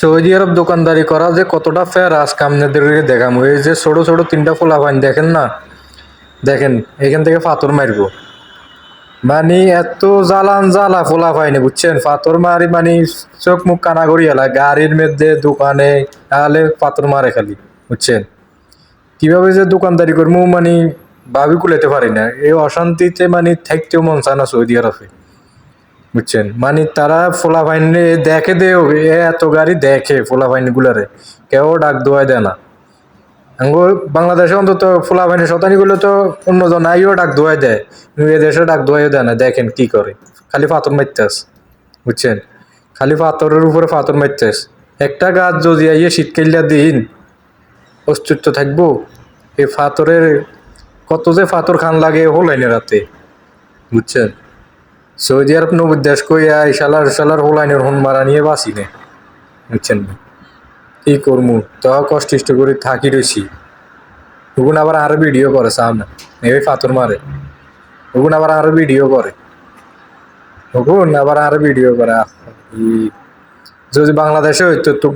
Saudi আরব দোকানদারি করা যে কতটা ফের আজকে আপনাদেরকে দেখাম। এই যে ছোট ছোট তিনটা পোলাপাইন দেখেন না, দেখেন এখান থেকে পাথর মারবো। মানে এত জ্বালান জ্বালা পোলাপাইনে বুঝছেন, পাথর মারি মানে চোখ মুখ কানা করি এলা গাড়ির মধ্যে দোকানে তাহলে পাথর মারে খালি বুঝছেন। কিভাবে যে দোকানদারি করবো মানে ভাবি কুলাইতে পারি না। এই অশান্তিতে মানে থাকতেও মন চায় না সৌদি আরবে বুঝছেন। মানে তারা পোলাপাইন দেখে দেও এত গাড়ি দেখে পোলাপাইন গুলারে কেউ ডাক দোয়াই দেয় না। আঙ্গো বাংলাদেশে অন্তত পোলাপাইনের শতানি গুলো তো অন্যজন আইও ডাক দোয়াই দেয়, কিন্তু এদেশে ডাক দোয়াইও দেয় না। দেখেন কি করে, খালি পাথর মারতেস বুঝছেন, খালি পাথরের উপরে পাথর মারতেস। একটা গাছ যদি আইয়ে শীতকালিয়া দিন অস্তিত্ব থাকবো। এই পাথরের কত যে পাথর খান লাগে হোলাইনে রাতে বুঝছেন। সৌদি আরব নবীর দেশ কইয়া এই শালার শালার হোলাইনের হন মারা নিয়ে বাঁচি নে বুঝছেন। কি করমু তো কষ্ট করে থাকি রয়েছি। ওগুন আবার আরো ভিডিও করে সামনে এই পাথর মারে, ওগুন আবার আরো ভিডিও করে, ওগুন আবার আরো ভিডিও করে। যদি বাংলাদেশে হইতো তো